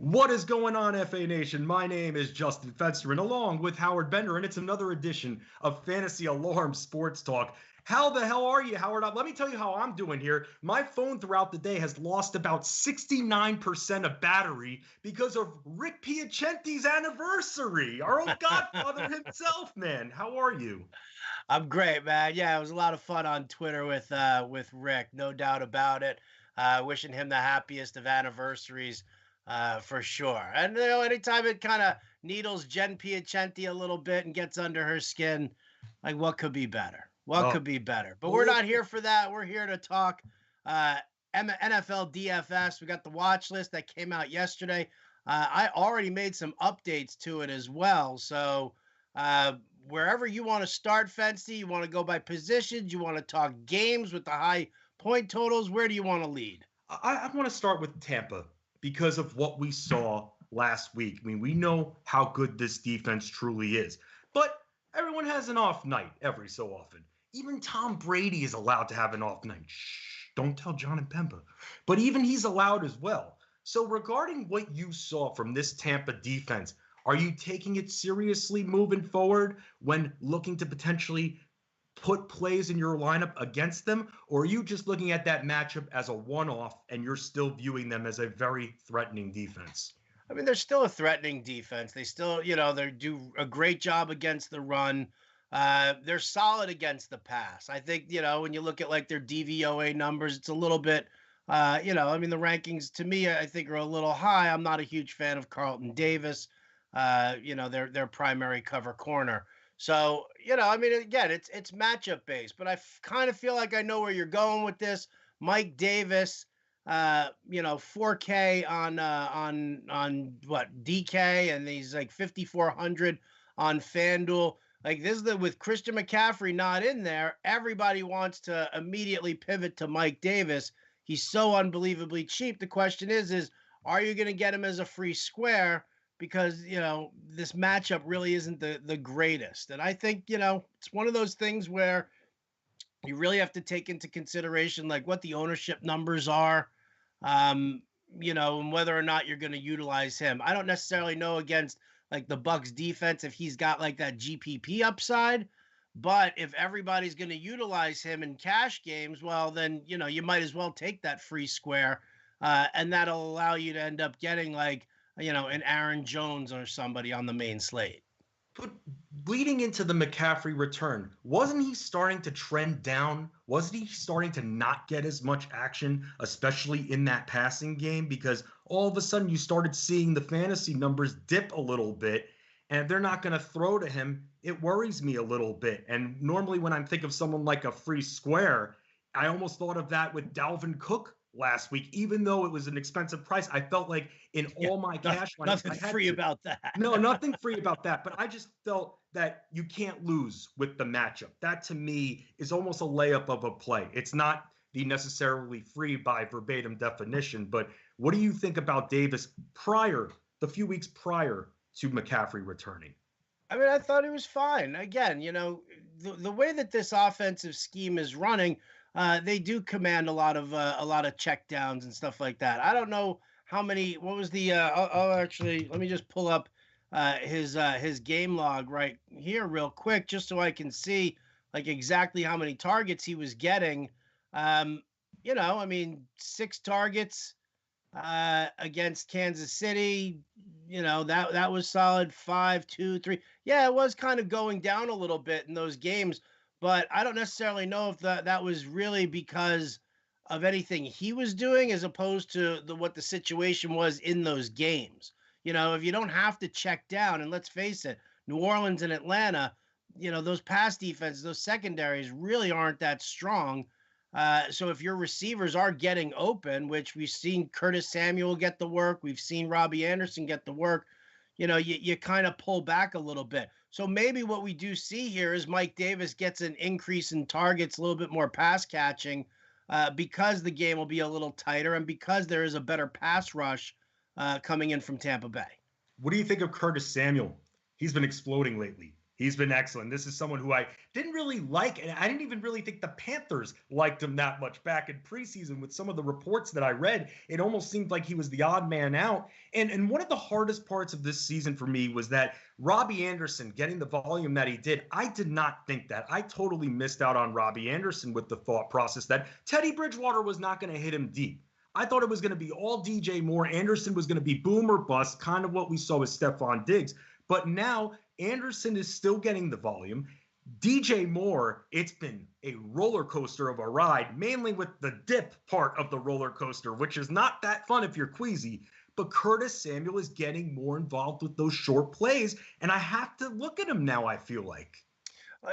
What is going on, FA Nation? My name is Justin Fensterman, along with Howard Bender, and it's another edition of Fantasy Alarm Sports Talk. How the hell are you, Howard? Let me tell you how I'm doing here. My phone throughout the day has lost about 69% of battery because of Rick Piacenti's anniversary. Our old godfather himself, man. How are you? I'm great, man. Yeah, it was a lot of fun on Twitter with Rick, no doubt about it. Wishing him the happiest of anniversaries, for sure. And anytime it kind of needles Jen Piacenti a little bit and gets under her skin, like what could be better? What could be better? But we're not here for that. We're here to talk NFL DFS. We got the watch list that came out yesterday. I already made some updates to it as well. So wherever you want to start, Fency, you want to go by positions, you want to talk games with the high point totals, where do you want to lead? I want to start with Tampa because of what we saw last week. I mean, we know how good this defense truly is, but everyone has an off night every so often. Even Tom Brady is allowed to have an off night. Shh, don't tell John and Pemba. But even he's allowed as well. So regarding what you saw from this Tampa defense, are you taking it seriously moving forward when looking to potentially put plays in your lineup against them? Or are you just looking at that matchup as a one-off and you're still viewing them as a very threatening defense? I mean, they're still a threatening defense. They still, they do a great job against the run. They're solid against the pass. I think, when you look at like their DVOA numbers, it's a little bit, I mean, the rankings to me, I think are a little high. I'm not a huge fan of Carlton Davis, their primary cover corner. So, I mean, again, it's matchup based, but I kind of feel like I know where you're going with this. Mike Davis, 4K on what DK, and he's like 5,400 on FanDuel. Like this is with Christian McCaffrey not in there, everybody wants to immediately pivot to Mike Davis. He's so unbelievably cheap. The question is are you going to get him as a free square? Because, this matchup really isn't the greatest. And I think, it's one of those things where you really have to take into consideration like what the ownership numbers are, and whether or not you're going to utilize him. I don't necessarily know against like the Bucs defense if he's got like that GPP upside, but if everybody's going to utilize him in cash games, well, then, you might as well take that free square, and that'll allow you to end up getting like, an Aaron Jones or somebody on the main slate. But leading into the McCaffrey return, wasn't he starting to trend down? Wasn't he starting to not get as much action, especially in that passing game? Because all of a sudden you started seeing the fantasy numbers dip a little bit, and if they're not going to throw to him, it worries me a little bit. And normally when I think of someone like a free square, I almost thought of that with Dalvin Cook last week. Even though it was an expensive price, I felt like in all my cash lineups, nothing free about that. No, nothing free about that. But I just felt that you can't lose with the matchup. That to me is almost a layup of a play. It's not the necessarily free by verbatim definition. But what do you think about Davis the few weeks prior to McCaffrey returning? I mean, I thought it was fine. Again, the way that this offensive scheme is running, they do command a lot of check downs and stuff like that. I don't know how many. What was the? Actually, let me just pull up his game log right here real quick, just so I can see like exactly how many targets he was getting. I mean, 6 targets against Kansas City. That was solid. 5, 2, 3. Yeah, it was kind of going down a little bit in those games. But I don't necessarily know if that was really because of anything he was doing as opposed to what the situation was in those games. If you don't have to check down, and let's face it, New Orleans and Atlanta, those pass defenses, those secondaries really aren't that strong. So if your receivers are getting open, which we've seen Curtis Samuel get the work, we've seen Robbie Anderson get the work, you kind of pull back a little bit. So maybe what we do see here is Mike Davis gets an increase in targets, a little bit more pass catching, because the game will be a little tighter and because there is a better pass rush coming in from Tampa Bay. What do you think of Curtis Samuel? He's been exploding lately. He's been excellent. This is someone who I didn't really like, and I didn't even really think the Panthers liked him that much back in preseason. With some of the reports that I read, it almost seemed like he was the odd man out. And one of the hardest parts of this season for me was that Robbie Anderson getting the volume that he did. I did not think that. I totally missed out on Robbie Anderson with the thought process that Teddy Bridgewater was not going to hit him deep. I thought it was going to be all DJ Moore. Anderson was going to be boom or bust, kind of what we saw with Stephon Diggs. But now Anderson is still getting the volume. DJ Moore, it's been a roller coaster of a ride, mainly with the dip part of the roller coaster, which is not that fun if you're queasy. But Curtis Samuel is getting more involved with those short plays, and I have to look at him now, I feel like.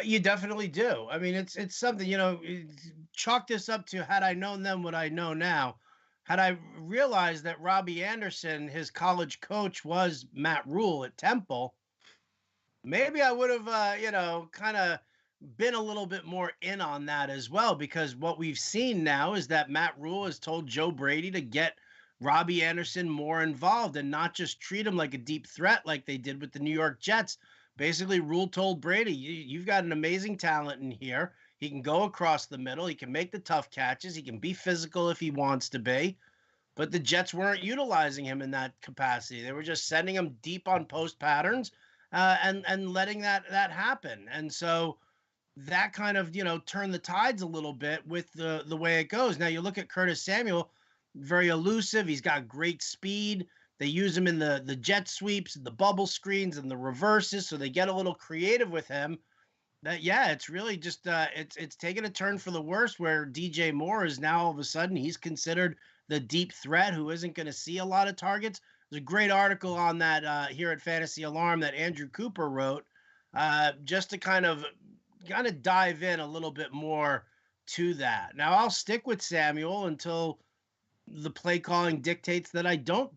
You definitely do. I mean, it's something, chalk this up to had I known then what I know now. Had I realized that Robbie Anderson, his college coach, was Matt Rule at Temple, maybe I would have, kind of been a little bit more in on that as well, because what we've seen now is that Matt Rule has told Joe Brady to get Robbie Anderson more involved and not just treat him like a deep threat like they did with the New York Jets. Basically, Rule told Brady, you've got an amazing talent in here. He can go across the middle. He can make the tough catches. He can be physical if he wants to be. But the Jets weren't utilizing him in that capacity. They were just sending him deep on post patterns and letting that happen. And so that kind of, turned the tides a little bit with the way it goes. Now you look at Curtis Samuel, very elusive. He's got great speed. They use him in the jet sweeps, the bubble screens, and the reverses. So they get a little creative with him. It's really just it's taken a turn for the worse, where DJ Moore is now all of a sudden he's considered the deep threat who isn't going to see a lot of targets. There's a great article on that here at Fantasy Alarm that Andrew Cooper wrote, just to kind of dive in a little bit more to that. Now I'll stick with Samuel until the play calling dictates that I don't,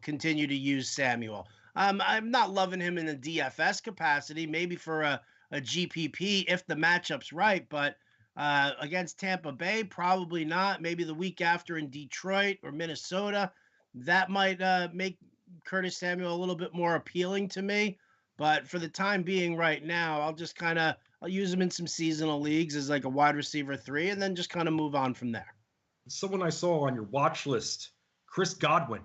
continue to use Samuel. I'm not loving him in the DFS capacity, maybe for a GPP if the matchup's right, but against Tampa Bay, probably not. Maybe the week after in Detroit or Minnesota, that might make Curtis Samuel a little bit more appealing to me. But for the time being right now, I'll use him in some seasonal leagues as like a wide receiver 3 and then just kind of move on from there. Someone I saw on your watch list, Chris Godwin.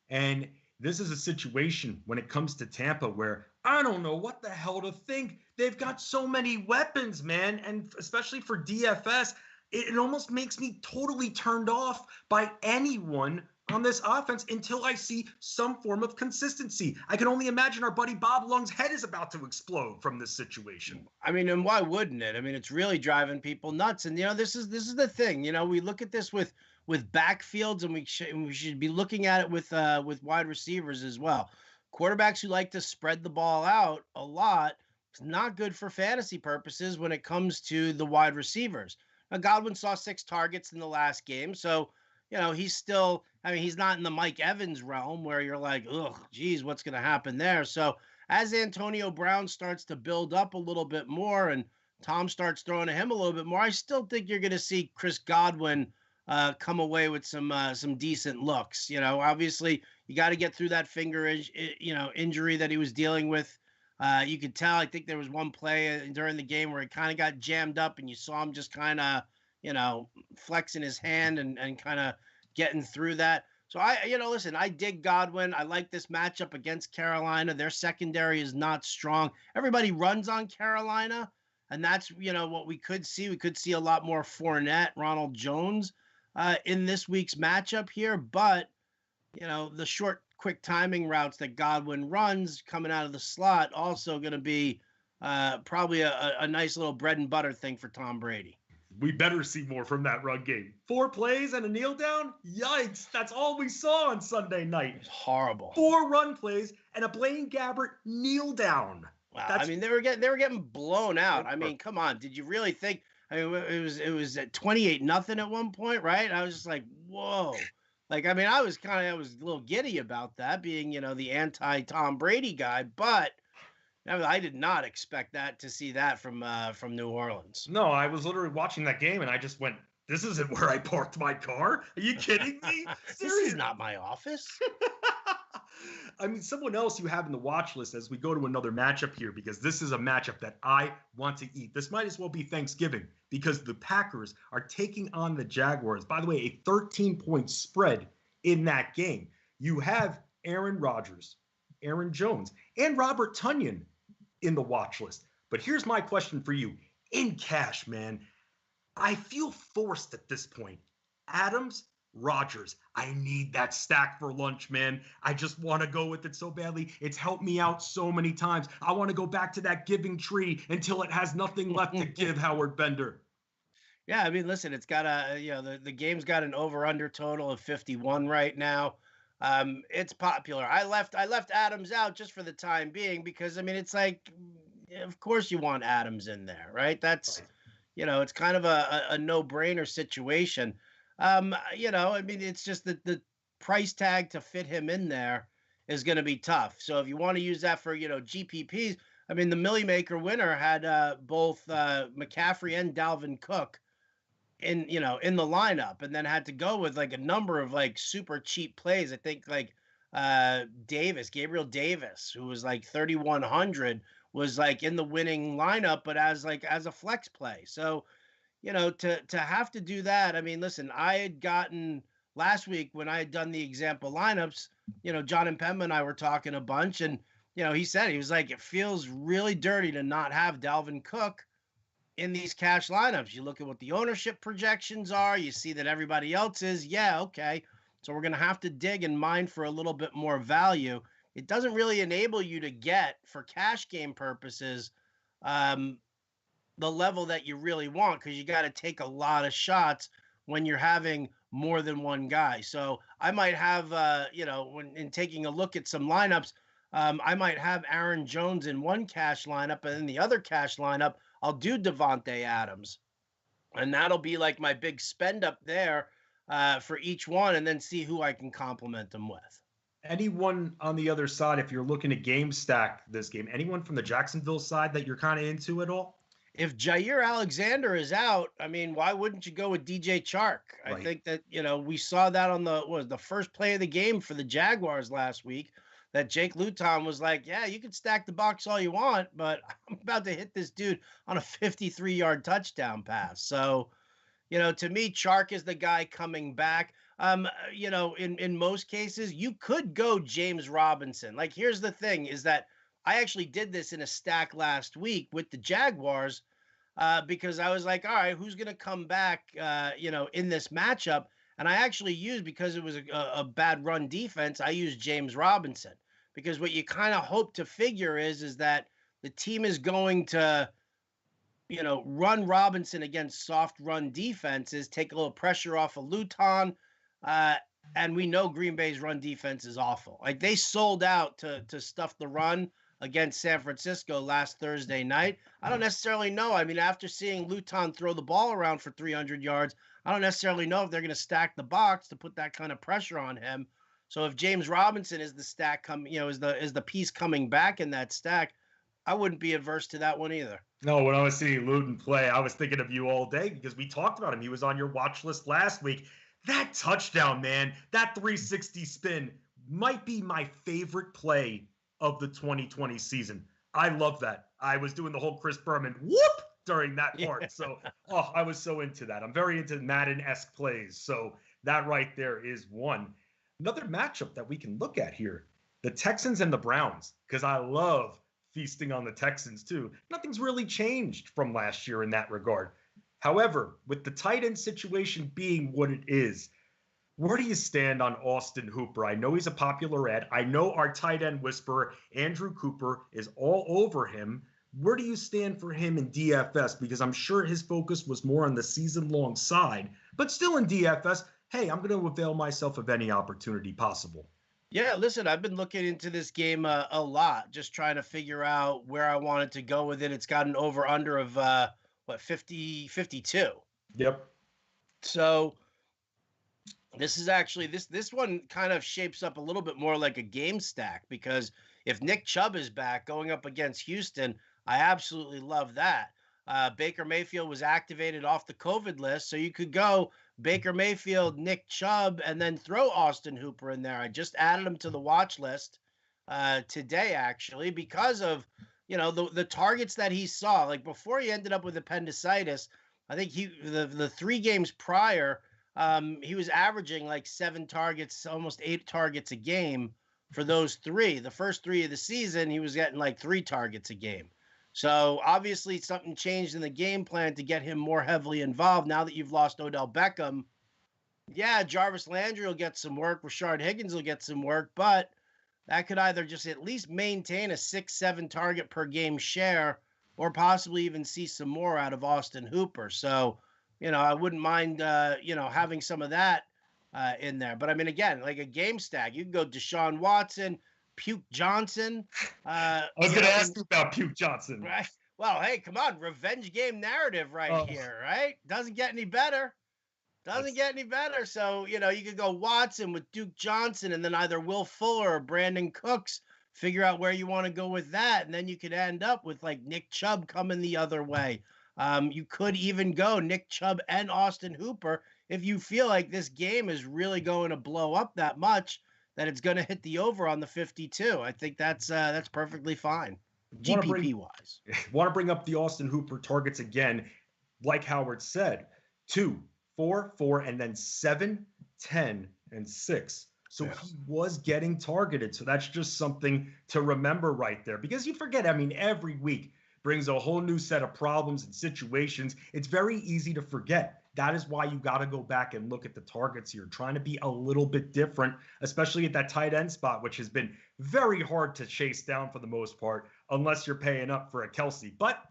And this is a situation when it comes to Tampa where I don't know what the hell to think. They've got so many weapons, man. And especially for DFS, it almost makes me totally turned off by anyone on this offense until I see some form of consistency. I can only imagine our buddy Bob Lung's head is about to explode from this situation. I mean, and why wouldn't it? I mean, it's really driving people nuts. And, this is the thing, we look at this with backfields, and we should be looking at it with wide receivers as well. Quarterbacks who like to spread the ball out a lot, it's not good for fantasy purposes when it comes to the wide receivers. Now, Godwin saw 6 targets in the last game, so he's still, he's not in the Mike Evans realm where you're like, ugh, geez, what's going to happen there? So as Antonio Brown starts to build up a little bit more and Tom starts throwing to him a little bit more, I still think you're going to see Chris Godwin come away with some decent looks. Obviously you got to get through that finger, injury that he was dealing with. You could tell, I think there was one play during the game where it kind of got jammed up and you saw him just kind of, flexing his hand and kind of getting through that. So listen, I dig Godwin. I like this matchup against Carolina. Their secondary is not strong. Everybody runs on Carolina, and that's, what we could see. We could see a lot more Fournette, Ronald Jones in this week's matchup here. But, the short, quick timing routes that Godwin runs coming out of the slot also going to be probably a nice little bread and butter thing for Tom Brady. We better see more from that run game. 4 plays and a kneel down? Yikes. That's all we saw on Sunday night. It's horrible. 4 run plays and a Blaine Gabbert kneel down. Wow. They were getting blown out. I mean, come on. Did you really think? It was at 28-0 at one point, right? I was just like, whoa. I was a little giddy about that, being, the anti-Tom Brady guy, but I did not expect to see that from New Orleans. No, I was literally watching that game and I just went, this isn't where I parked my car. Are you kidding me? This is not my office. I mean, someone else you have in the watch list as we go to another matchup here, because this is a matchup that I want to eat. This might as well be Thanksgiving because the Packers are taking on the Jaguars. By the way, a 13-point spread in that game. You have Aaron Rodgers, Aaron Jones, and Robert Tonyan in the watch list. But here's my question for you. In cash, man, I feel forced at this point. Adams, Rodgers, I need that stack for lunch, man. I just want to go with it so badly. It's helped me out so many times. I want to go back to that giving tree until it has nothing left to give, Howard Bender. Yeah, I mean, listen, it's got the game's got an over/under total of 51 right now. It's popular. I left Adams out just for the time being because I mean, it's like, of course you want Adams in there, right? That's, it's kind of a no-brainer situation. I mean, it's just that the price tag to fit him in there is going to be tough. So if you want to use that for, GPPs, I mean, the Millie Maker winner had both McCaffrey and Dalvin Cook in the lineup, and then had to go with like a number of like super cheap plays. I think like Gabriel Davis, who was like 3,100, was like in the winning lineup, but as a flex play. So, to have to do that. I mean, listen, I had gotten last week when I had done the example lineups, John and Pemba and I were talking a bunch, and he said, he was like, it feels really dirty to not have Dalvin Cook in these cash lineups. You look at what the ownership projections are, you see that everybody else is, okay. So we're going to have to dig and mine for a little bit more value. It doesn't really enable you to get, for cash game purposes, the level that you really want, because you got to take a lot of shots when you're having more than one guy. So I might have, when in taking a look at some lineups, I might have Aaron Jones in one cash lineup, and in the other cash lineup, I'll do Devontae Adams. And that'll be like my big spend up there for each one, and then see who I can complement them with. Anyone on the other side, if you're looking to game stack this game, anyone from the Jacksonville side that you're kind of into at all? If Jair Alexander is out, I mean, why wouldn't you go with DJ Chark? Right. I think that, we saw that on the first play of the game for the Jaguars last week, that Jake Luton was like, yeah, you can stack the box all you want, but I'm about to hit this dude on a 53-yard touchdown pass. So, to me, Chark is the guy coming back. In most cases, you could go James Robinson. Like, here's the thing is that I actually did this in a stack last week with the Jaguars because I was like, all right, who's going to come back, in this matchup? And I actually used, because it was a bad run defense, I used James Robinson, because what you kind of hope to figure is that the team is going to, run Robinson against soft run defenses, take a little pressure off of Luton. And we know Green Bay's run defense is awful. Like, they sold out to stuff the run against San Francisco last Thursday night. I don't necessarily know. I mean, after seeing Luton throw the ball around for 300 yards, I don't necessarily know if they're going to stack the box to put that kind of pressure on him. So if James Robinson is the stack is the piece coming back in that stack, I wouldn't be averse to that one either. No, when I was seeing Luton play, I was thinking of you all day because we talked about him. He was on your watch list last week. That touchdown, man, that 360 spin might be my favorite play of the 2020 season. I love that. I was doing the whole Chris Berman whoop during that part. Yeah. So, I was so into that. I'm very into Madden-esque plays. So that right there is one. Another matchup that we can look at here, the Texans and the Browns, because I love feasting on the Texans too. Nothing's really changed from last year in that regard. However, with the tight end situation being what it is, where do you stand on Austin Hooper? I know he's a popular ad. I know our tight end whisperer, Andrew Cooper, is all over him. Where do you stand for him in DFS? Because I'm sure his focus was more on the season-long side. But still in DFS, hey, I'm going to avail myself of any opportunity possible. Yeah, listen, I've been looking into this game a lot, just trying to figure out where I wanted to go with it. It's got an over-under of, 52. Yep. So this is actually, this one kind of shapes up a little bit more like a game stack, because if Nick Chubb is back going up against Houston, I absolutely love that. Baker Mayfield was activated off the COVID list, so you could go Baker Mayfield, Nick Chubb, and then throw Austin Hooper in there. I just added him to the watch list. today, actually, because of, the targets that he saw. Like before he ended up with appendicitis, I think the 3 games prior, he was averaging like 7 targets, almost 8 targets a game for those 3. The first 3 of the season, he was getting like 3 targets a game. So obviously something changed in the game plan to get him more heavily involved. Now that you've lost Odell Beckham, yeah, Jarvis Landry will get some work. Rashard Higgins will get some work, but that could either just at least maintain a 6-7 target per game share or possibly even see some more out of Austin Hooper. So, I wouldn't mind, having some of that in there. But I mean, again, like a game stack, you can go Deshaun Watson, Puke Johnson. I was going to ask you about Puke Johnson. Right. Well, hey, come on. Revenge game narrative here, right? Doesn't get any better. So, you could go Watson with Duke Johnson and then either Will Fuller or Brandon Cooks. Figure out where you want to go with that. And then you could end up with like Nick Chubb coming the other way. You could even go Nick Chubb and Austin Hooper if you feel like this game is really going to blow up that much that it's going to hit the over on the 52. I think that's perfectly fine. GPP wise. Want to bring up the Austin Hooper targets again, like Howard said, 2, 4, 4, and then 7, 10, and 6. So he was getting targeted. So that's just something to remember right there, because you forget, I mean, every week brings a whole new set of problems and situations. It's very easy to forget. That is why you got to go back and look at the targets here, trying to be a little bit different, especially at that tight end spot, which has been very hard to chase down for the most part, unless you're paying up for a Kelsey. But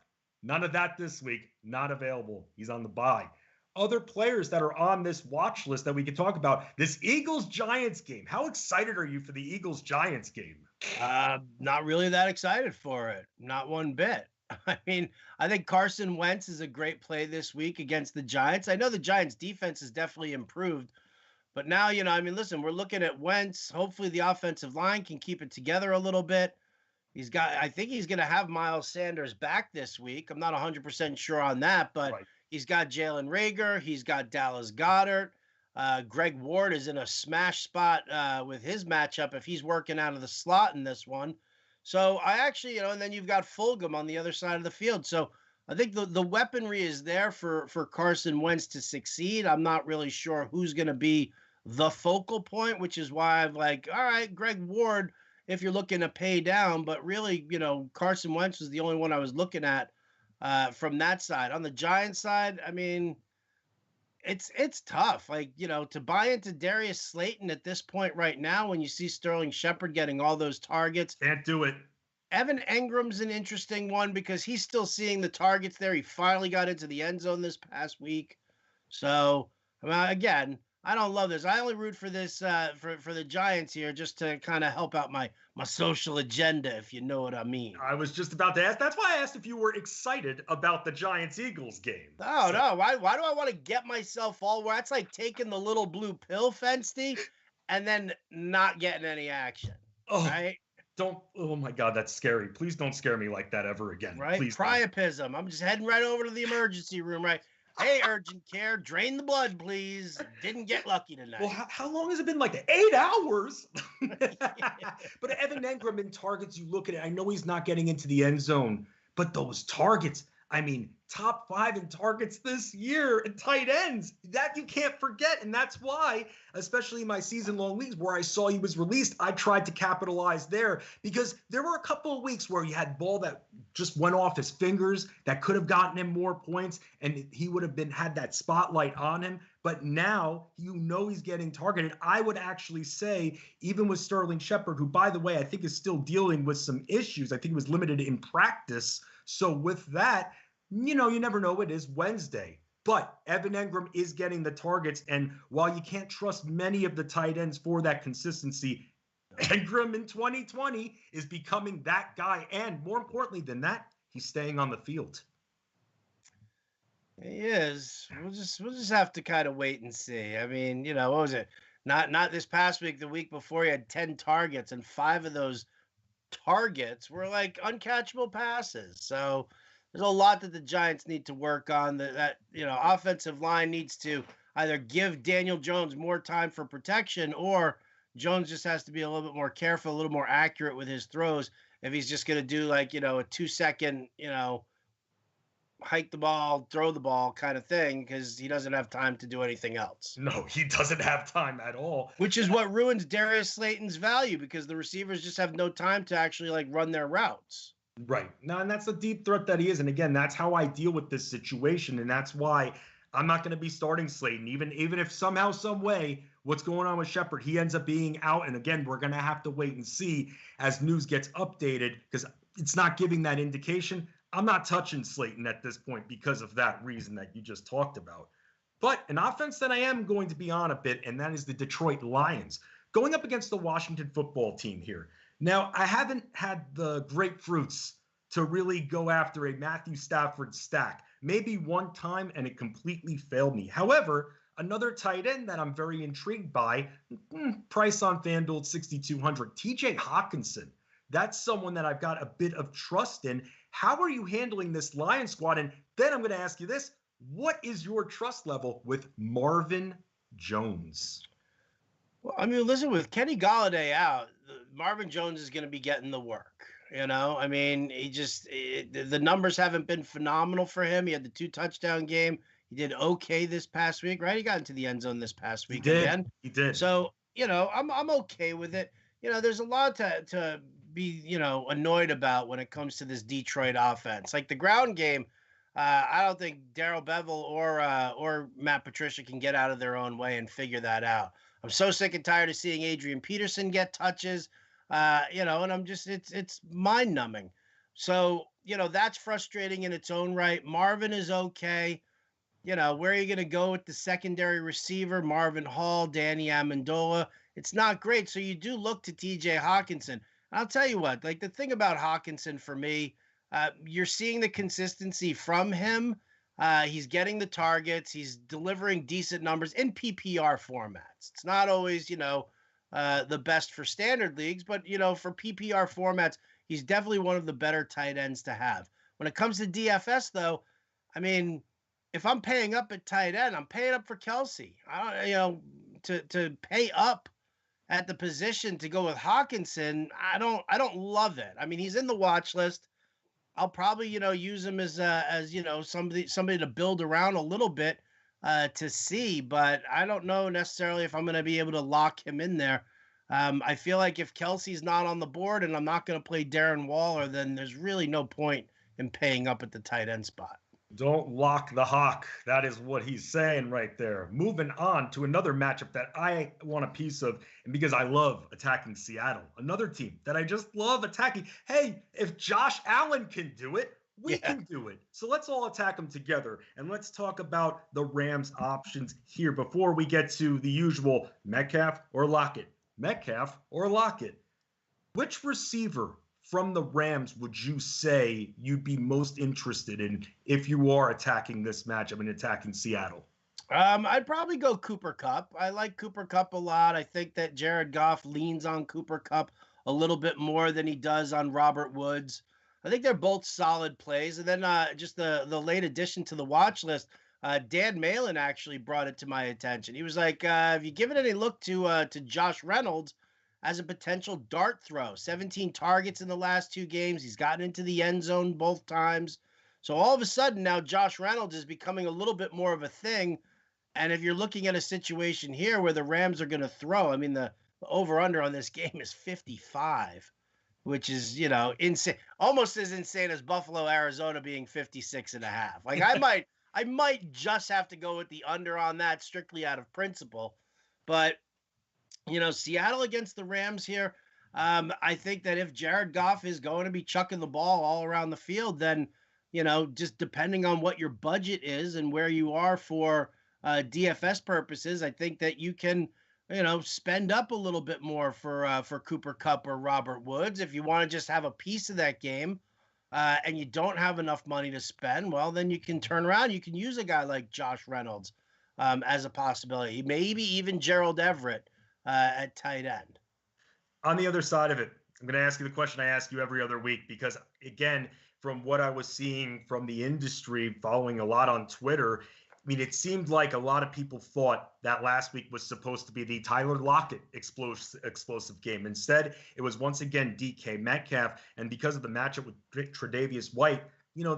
none of that this week, not available. He's on the bye. Other players that are on this watch list that we could talk about, this Eagles-Giants game. How excited are you for the Eagles-Giants game? Not really that excited for it. Not one bit. I mean, I think Carson Wentz is a great play this week against the Giants. I know the Giants defense has definitely improved, but now, listen, we're looking at Wentz. Hopefully the offensive line can keep it together a little bit. I think he's going to have Miles Sanders back this week. I'm not 100% sure on that, but right. He's got Jalen Reagor. He's got Dallas Goedert. Greg Ward is in a smash spot with his matchup if he's working out of the slot in this one. So I actually, and then you've got Fulgham on the other side of the field. So I think the weaponry is there for Carson Wentz to succeed. I'm not really sure who's going to be the focal point, which is why I'm like, all right, Greg Ward, if you're looking to pay down. But really, Carson Wentz was the only one I was looking at from that side. On the Giants side, I mean, it's tough. Like, to buy into Darius Slayton at this point right now when you see Sterling Shepard getting all those targets. Can't do it. Evan Engram's an interesting one because he's still seeing the targets there. He finally got into the end zone this past week. So, I mean, again, I don't love this. I only root for this for the Giants here just to kind of help out my social agenda, if you know what I mean. I was just about to ask. That's why I asked if you were excited about the Giants-Eagles game. Oh, no. Why do I want to get myself all where that's like taking the little blue pill, Fensty, and then not getting any action. Oh, right? Oh my God, that's scary. Please don't scare me like that ever again. Right? Please Priapism. Don't. I'm just heading right over to the emergency room, right? Hey, urgent care, drain the blood, please. Didn't get lucky tonight. Well, how long has it been? Like 8 hours? But Evan Engram in targets, you look at it, I know he's not getting into the end zone, but those targets, I mean, top 5 in targets this year in tight ends. That you can't forget. And that's why, especially in my season-long leagues where I saw he was released, I tried to capitalize there because there were a couple of weeks where he had ball that just went off his fingers that could have gotten him more points and he would have had that spotlight on him. But now he's getting targeted. I would actually say, even with Sterling Shepard, who, by the way, I think is still dealing with some issues. I think he was limited in practice. So with that, you never know. It is Wednesday. But Evan Engram is getting the targets. And while you can't trust many of the tight ends for that consistency, Engram in 2020 is becoming that guy. And more importantly than that, he's staying on the field. He is. We'll just have to kind of wait and see. I mean, what was it? Not this past week, the week before, he had 10 targets, and 5 of those targets were like uncatchable passes. So there's a lot that the Giants need to work on. That offensive line needs to either give Daniel Jones more time for protection or Jones just has to be a little bit more careful, a little more accurate with his throws. If he's just going to do like, a 2-second, hike the ball, throw the ball kind of thing, because he doesn't have time to do anything else. No, he doesn't have time at all. Which is what ruins Darius Slayton's value, because the receivers just have no time to actually like run their routes. Right. Now, and that's the deep threat that he is. And again, that's how I deal with this situation. And that's why I'm not going to be starting Slayton, even if somehow, some way, what's going on with Shepard, he ends up being out. And again, we're going to have to wait and see as news gets updated, because it's not giving that indication. I'm not touching Slayton at this point because of that reason that you just talked about. But an offense that I am going to be on a bit, and that is the Detroit Lions, going up against the Washington football team here. Now, I haven't had the grapefruits to really go after a Matthew Stafford stack. Maybe one time, and it completely failed me. However, another tight end that I'm very intrigued by, price on FanDuel at 6,200, TJ Hawkinson. That's someone that I've got a bit of trust in. How are you handling this Lions squad? And then I'm going to ask you this. What is your trust level with Marvin Jones? Well, I mean, listen, with Kenny Golladay out, Marvin Jones is going to be getting the work. I mean, the numbers haven't been phenomenal for him. He had the 2-touchdown game. He did okay this past week, right? He got into the end zone this past week again. He did. So, I'm okay with it. There's a lot to be, annoyed about when it comes to this Detroit offense. Like the ground game, I don't think Darrell Bevell or Matt Patricia can get out of their own way and figure that out. I'm so sick and tired of seeing Adrian Peterson get touches, and I'm just, it's mind numbing. So, that's frustrating in its own right. Marvin is okay. Where are you going to go with the secondary receiver, Marvin Hall, Danny Amendola? It's not great. So you do look to TJ Hawkinson. I'll tell you what, like the thing about Hawkinson for me, you're seeing the consistency from him. He's getting the targets. He's delivering decent numbers in PPR formats. It's not always, the best for standard leagues, but, for PPR formats, he's definitely one of the better tight ends to have. When it comes to DFS, though, I mean, if I'm paying up at tight end, I'm paying up for Kelsey. To pay up at the position to go with Hawkinson, I don't love it. I mean, he's in the watch list. I'll probably, use him as somebody to build around a little bit to see, but I don't know necessarily if I'm going to be able to lock him in there. I feel like if Kelsey's not on the board and I'm not going to play Darren Waller, then there's really no point in paying up at the tight end spot. Don't lock the hawk. That is what he's saying right there. Moving on to another matchup that I want a piece of, and because I love attacking Seattle, another team that I just love attacking. Hey, if Josh Allen can do it, we can do it. So let's all attack them together, and let's talk about the Rams options here before we get to the usual Metcalf or Lockett. Metcalf or Lockett. Which receiver from the Rams would you say you'd be most interested in if you are attacking this matchup and attacking Seattle? I'd probably go Cooper Kupp. I like Cooper Kupp a lot. I think that Jared Goff leans on Cooper Kupp a little bit more than he does on Robert Woods. I think they're both solid plays. And then just the late addition to the watch list, Dan Malin actually brought it to my attention. He was like, have you given any look to Josh Reynolds as a potential dart throw? 17 targets in the last 2 games. He's gotten into the end zone both times. So all of a sudden now Josh Reynolds is becoming a little bit more of a thing. And if you're looking at a situation here where the Rams are going to throw, I mean, the over-under on this game is 55, which is, insane, almost as insane as Buffalo, Arizona being 56.5. Like I might just have to go with the under on that strictly out of principle. But, Seattle against the Rams here, I think that if Jared Goff is going to be chucking the ball all around the field, then, just depending on what your budget is and where you are for DFS purposes, I think that you can, spend up a little bit more for Cooper Kupp or Robert Woods. If you want to just have a piece of that game and you don't have enough money to spend, well, then you can turn around. You can use a guy like Josh Reynolds as a possibility, maybe even Gerald Everett at tight end. On the other side of it, I'm going to ask you the question I ask you every other week, because again, from what I was seeing from the industry, following a lot on Twitter, mean, it seemed like a lot of people thought that last week was supposed to be the Tyler Lockett explosive game. Instead, it was once again DK Metcalf. And because of the matchup with Tre'Davious White,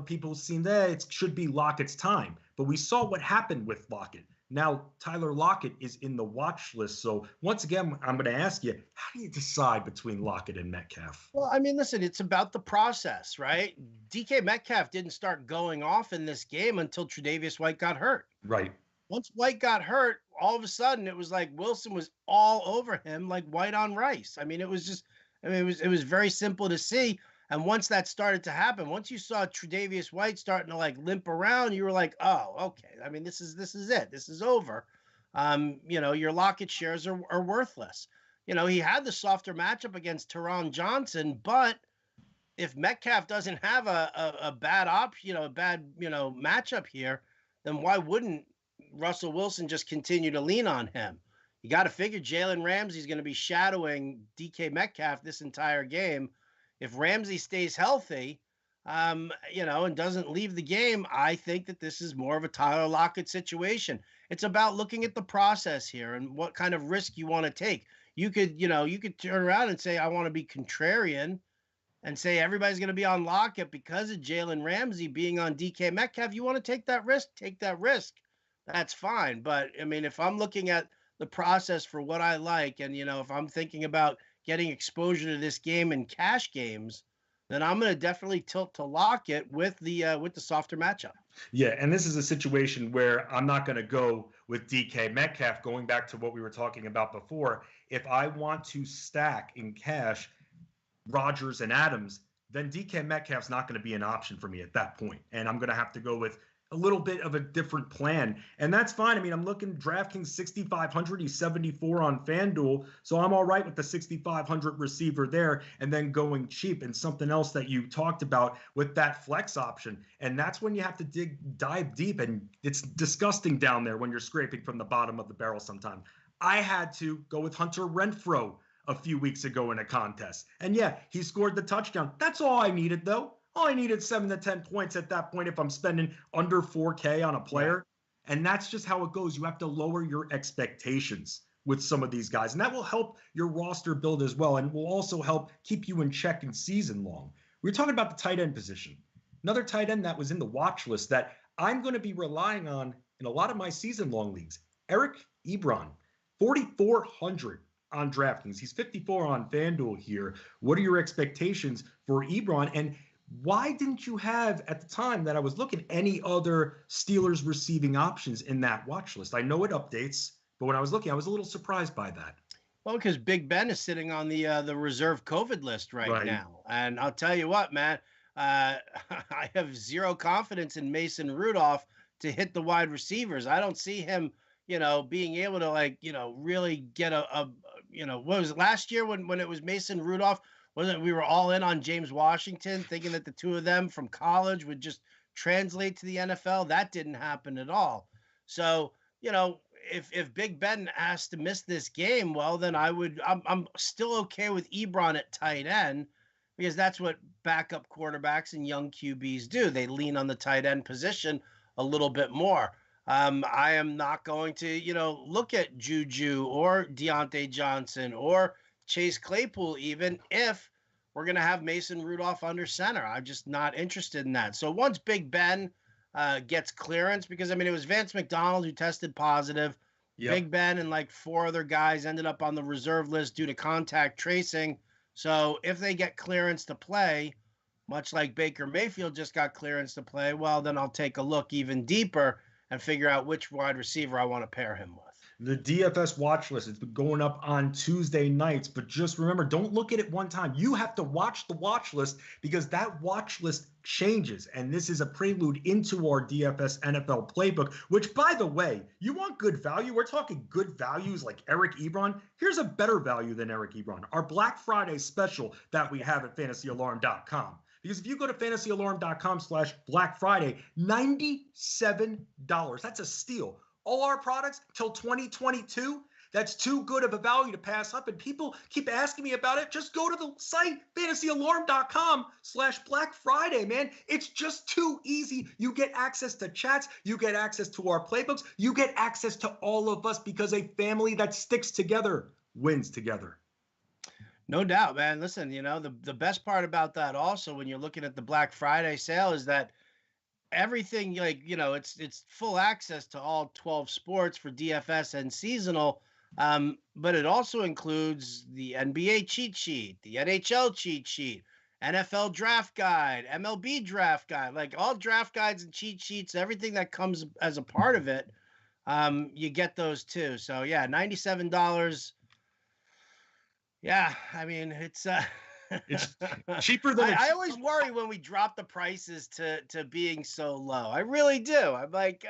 people seemed that it should be Lockett's time. But we saw what happened with Lockett. Now, Tyler Lockett is in the watch list. So once again, I'm going to ask you, how do you decide between Lockett and Metcalf? Well, I mean, listen, it's about the process, right? DK Metcalf didn't start going off in this game until Tre'Davious White got hurt. Right. Once White got hurt, all of a sudden it was like Wilson was all over him like white on rice. I mean, it was very simple to see. And once that started to happen, once you saw Tre'Davious White starting to like limp around, you were like, oh, okay. I mean, this is it. This is over. Your Lockett shares are worthless. He had the softer matchup against Teron Johnson, but if Metcalf doesn't have a bad matchup here, then why wouldn't Russell Wilson just continue to lean on him? You got to figure Jalen Ramsey's going to be shadowing DK Metcalf this entire game. If Ramsey stays healthy, and doesn't leave the game, I think that this is more of a Tyler Lockett situation. It's about looking at the process here and what kind of risk you want to take. You could turn around and say, I want to be contrarian and say everybody's going to be on Lockett because of Jalen Ramsey being on DK Metcalf. You want to take that risk? Take that risk. That's fine. But, I mean, if I'm looking at the process for what I like and, if I'm thinking about getting exposure to this game in cash games, then I'm going to definitely tilt to Lockett with the softer matchup. Yeah, and this is a situation where I'm not going to go with DK Metcalf, going back to what we were talking about before. If I want to stack in cash Rodgers and Adams, then DK Metcalf's not going to be an option for me at that point. And I'm going to have to go with a little bit of a different plan. And that's fine. I mean, I'm looking DraftKings 6,500. He's 74 on FanDuel. So I'm all right with the 6,500 receiver there and then going cheap. And something else that you talked about with that flex option. And that's when you have to dive deep. And it's disgusting down there when you're scraping from the bottom of the barrel sometimes. I had to go with Hunter Renfrow a few weeks ago in a contest. And yeah, he scored the touchdown. That's all I needed, though. All I needed 7 to 10 points at that point if I'm spending under 4K on a player. Yeah. And that's just how it goes. You have to lower your expectations with some of these guys. And that will help your roster build as well. And will also help keep you in check in season long. We're talking about the tight end position. Another tight end that was in the watch list that I'm going to be relying on in a lot of my season long leagues. Eric Ebron, 4,400 on DraftKings. He's 54 on FanDuel here. What are your expectations for Ebron? And why didn't you have, at the time that I was looking, any other Steelers receiving options in that watch list? I know it updates, but when I was looking, I was a little surprised by that. Well, because Big Ben is sitting on the reserve COVID list right now. And I'll tell you what, man, I have zero confidence in Mason Rudolph to hit the wide receivers. I don't see him, being able to really get what was it last year when it was Mason Rudolph? Wasn't we were all in on James Washington, thinking that the two of them from college would just translate to the NFL? That didn't happen at all. So, if Big Ben has to miss this game, well, then I'm still okay with Ebron at tight end because that's what backup quarterbacks and young QBs do. They lean on the tight end position a little bit more. I am not going to, look at Juju or Deontay Johnson or Chase Claypool, even if we're going to have Mason Rudolph under center. I'm just not interested in that. So once Big Ben gets clearance, because, it was Vance McDonald who tested positive. Yep. Big Ben and like 4 other guys ended up on the reserve list due to contact tracing. So if they get clearance to play, much like Baker Mayfield just got clearance to play, well, then I'll take a look even deeper and figure out which wide receiver I want to pair him with. The DFS watch list has been going up on Tuesday nights, but just remember, don't look at it one time. You have to watch the watch list because that watch list changes. And this is a prelude into our DFS NFL playbook, which, by the way, you want good value. We're talking good values like Eric Ebron. Here's a better value than Eric Ebron. Our Black Friday special that we have at fantasyalarm.com. Because if you go to fantasyalarm.com/Black Friday, $97. That's a steal. All our products till 2022, That's too good of a value to pass up. And people keep asking me about it. Just go to the site, fantasyalarm.com/Black Friday, man. It's just too easy. You get access to chats. You get access to our playbooks. You get access to all of us because a family that sticks together wins together. No doubt, man. Listen, the best part about that also when you're looking at the Black Friday sale is that everything, it's full access to all 12 sports for DFS and seasonal. But it also includes the NBA cheat sheet, the NHL cheat sheet, NFL draft guide, MLB draft guide, like all draft guides and cheat sheets, everything that comes as a part of it. You get those too. So yeah, $97. Yeah, I mean, it's cheaper than I always worry when we drop the prices to being so low. I really do. I'm like,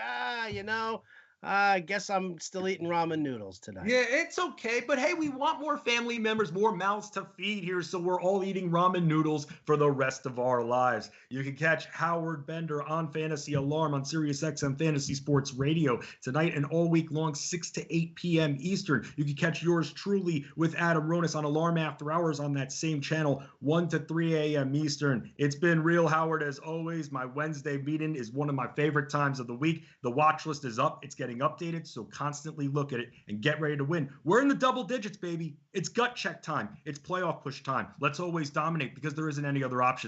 I guess I'm still eating ramen noodles tonight. Yeah, it's okay. But hey, we want more family members, more mouths to feed here. So we're all eating ramen noodles for the rest of our lives. You can catch Howard Bender on Fantasy Alarm on SiriusXM Fantasy Sports Radio tonight and all week long, 6 to 8 p.m. Eastern. You can catch yours truly with Adam Ronis on Alarm After Hours on that same channel, 1 to 3 a.m. Eastern. It's been real, Howard, as always. My Wednesday meeting is one of my favorite times of the week. The watch list is up. It's getting updated, so constantly look at it and get ready to win. We're in the double digits, baby. It's gut check time. It's playoff push time. Let's always dominate because there isn't any other option.